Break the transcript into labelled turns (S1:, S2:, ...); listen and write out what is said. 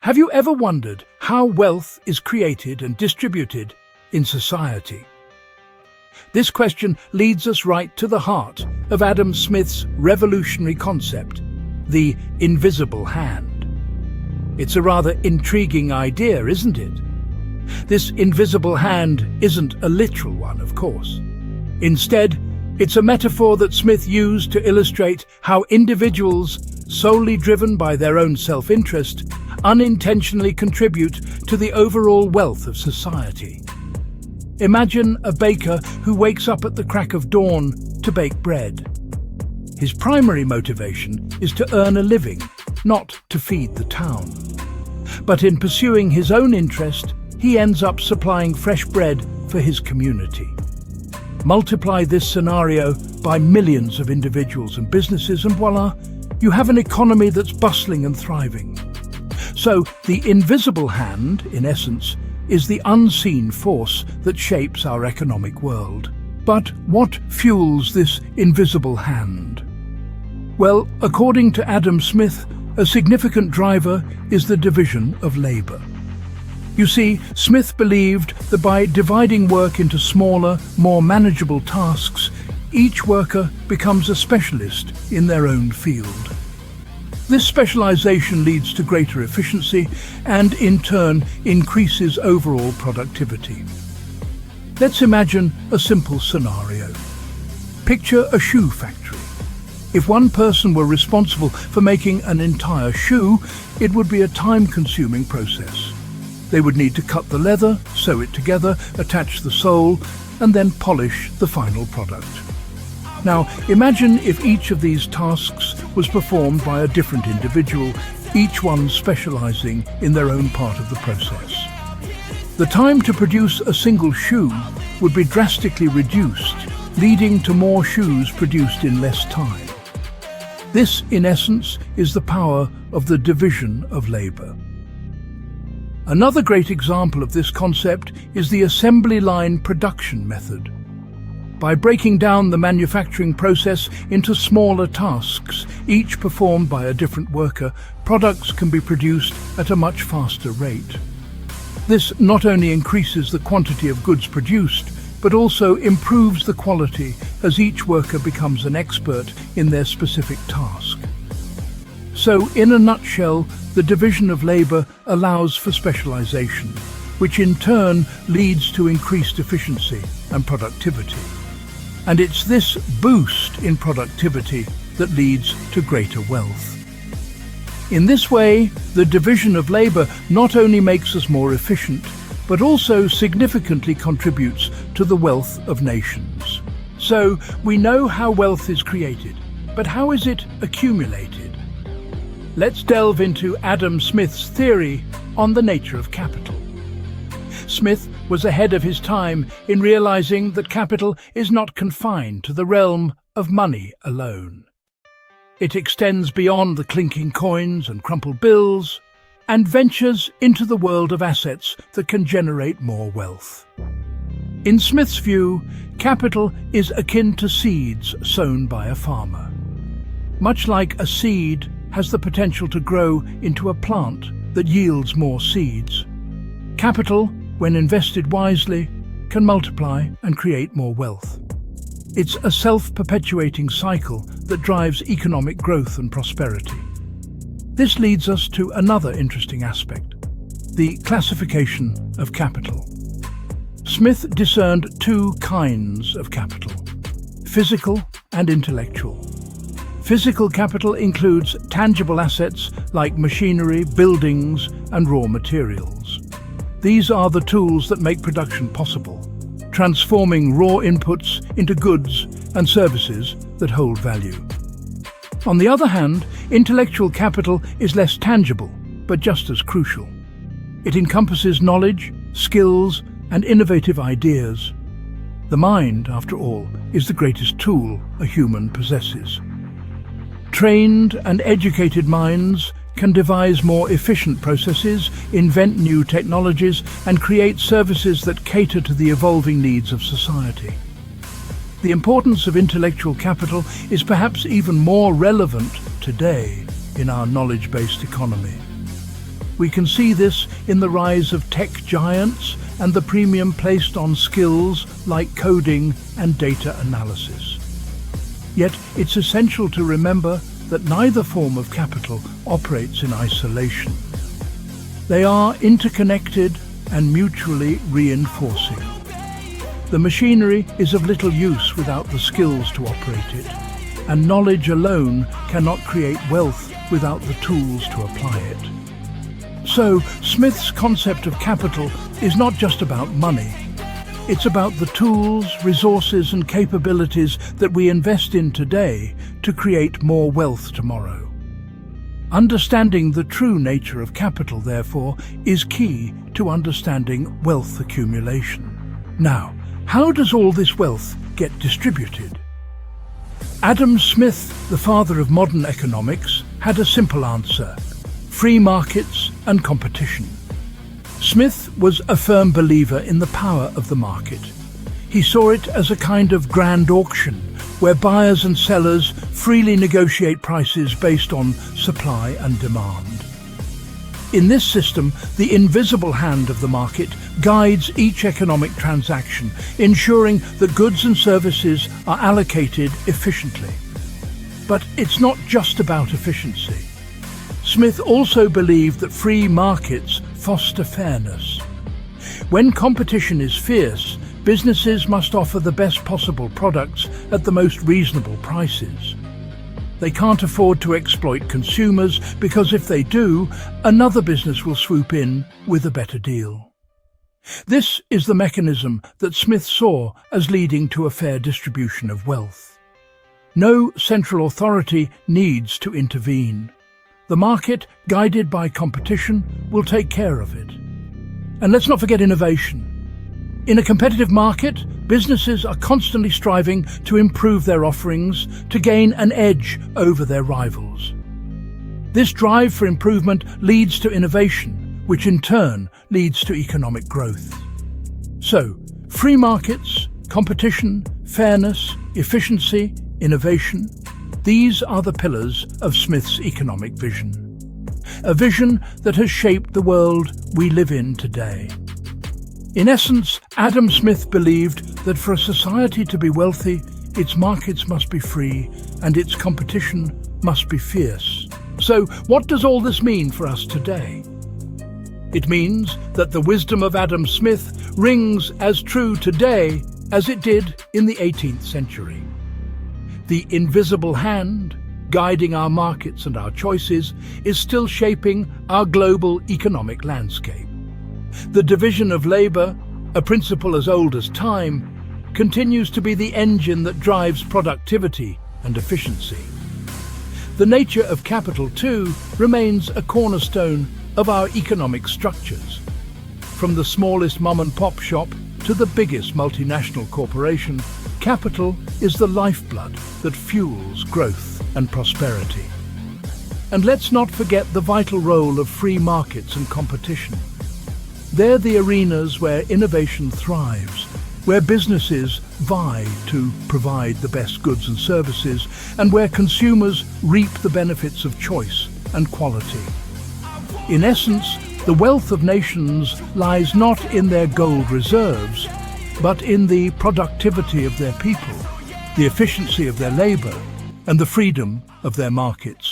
S1: Have you ever wondered how wealth is created and distributed in society? This question leads us right to the heart of Adam Smith's revolutionary concept, the invisible hand. It's a rather intriguing idea, isn't it? This invisible hand isn't a literal one, of course. Instead, it's a metaphor that Smith used to illustrate how individuals, solely driven by their own self-interest, unintentionally contribute to the overall wealth of society. Imagine a baker who wakes up at the crack of dawn to bake bread. His primary motivation is to earn a living, not to feed the town. But in pursuing his own interest, he ends up supplying fresh bread for his community. Multiply this scenario by millions of individuals and businesses and voila, you have an economy that's bustling and thriving. So the invisible hand, in essence, is the unseen force that shapes our economic world. But what fuels this invisible hand? Well, according to Adam Smith, a significant driver is the division of labor. You see, Smith believed that by dividing work into smaller, more manageable tasks, each worker becomes a specialist in their own field. This specialization leads to greater efficiency and, in turn, increases overall productivity. Let's imagine a simple scenario. Picture a shoe factory. If one person were responsible for making an entire shoe, it would be a time-consuming process. They would need to cut the leather, sew it together, attach the sole, and then polish the final product. Now, imagine if each of these tasks was performed by a different individual, each one specializing in their own part of the process. The time to produce a single shoe would be drastically reduced, leading to more shoes produced in less time. This, in essence, is the power of the division of labor. Another great example of this concept is the assembly line production method. By breaking down the manufacturing process into smaller tasks, each performed by a different worker, products can be produced at a much faster rate. This not only increases the quantity of goods produced, but also improves the quality as each worker becomes an expert in their specific task. So, in a nutshell, the division of labor allows for specialization, which in turn leads to increased efficiency and productivity. And it's this boost in productivity that leads to greater wealth. In this way, the division of labor not only makes us more efficient, but also significantly contributes to the wealth of nations. So, we know how wealth is created, but how is it accumulated? Let's delve into Adam Smith's theory on the nature of capital. Smith was ahead of his time in realizing that capital is not confined to the realm of money alone. It extends beyond the clinking coins and crumpled bills and ventures into the world of assets that can generate more wealth. In Smith's view, capital is akin to seeds sown by a farmer. Much like a seed has the potential to grow into a plant that yields more seeds, capital, when invested wisely, can multiply and create more wealth. It's a self-perpetuating cycle that drives economic growth and prosperity. This leads us to another interesting aspect, the classification of capital. Smith discerned two kinds of capital, physical and intellectual. Physical capital includes tangible assets like machinery, buildings, and raw materials. These are the tools that make production possible, transforming raw inputs into goods and services that hold value. On the other hand, intellectual capital is less tangible, but just as crucial. It encompasses knowledge, skills, and innovative ideas. The mind, after all, is the greatest tool a human possesses. Trained and educated minds can devise more efficient processes, invent new technologies, and create services that cater to the evolving needs of society. The importance of intellectual capital is perhaps even more relevant today in our knowledge-based economy. We can see this in the rise of tech giants and the premium placed on skills like coding and data analysis. Yet it's essential to remember that neither form of capital operates in isolation. They are interconnected and mutually reinforcing. The machinery is of little use without the skills to operate it, and knowledge alone cannot create wealth without the tools to apply it. So, Smith's concept of capital is not just about money. It's about the tools, resources and capabilities that we invest in today to create more wealth tomorrow. Understanding the true nature of capital, therefore, is key to understanding wealth accumulation. Now, how does all this wealth get distributed? Adam Smith, the father of modern economics, had a simple answer: free markets and competition. Smith was a firm believer in the power of the market. He saw it as a kind of grand auction, where buyers and sellers freely negotiate prices based on supply and demand. In this system, the invisible hand of the market guides each economic transaction, ensuring that goods and services are allocated efficiently. But it's not just about efficiency. Smith also believed that free markets foster fairness. When competition is fierce, businesses must offer the best possible products at the most reasonable prices. They can't afford to exploit consumers because if they do, another business will swoop in with a better deal. This is the mechanism that Smith saw as leading to a fair distribution of wealth. No central authority needs to intervene. The market, guided by competition, will take care of it. And let's not forget innovation. In a competitive market, businesses are constantly striving to improve their offerings, to gain an edge over their rivals. This drive for improvement leads to innovation, which in turn leads to economic growth. So, free markets, competition, fairness, efficiency, innovation, these are the pillars of Smith's economic vision. A vision that has shaped the world we live in today. In essence, Adam Smith believed that for a society to be wealthy, its markets must be free and its competition must be fierce. So, what does all this mean for us today? It means that the wisdom of Adam Smith rings as true today as it did in the 18th century. The invisible hand, guiding our markets and our choices, is still shaping our global economic landscape. The division of labor, a principle as old as time, continues to be the engine that drives productivity and efficiency. The nature of capital, too, remains a cornerstone of our economic structures. From the smallest mom-and-pop shop to the biggest multinational corporation, capital is the lifeblood that fuels growth and prosperity. And let's not forget the vital role of free markets and competition. They're the arenas where innovation thrives, where businesses vie to provide the best goods and services, and where consumers reap the benefits of choice and quality. In essence, the wealth of nations lies not in their gold reserves, but in the productivity of their people, the efficiency of their labor, and the freedom of their markets.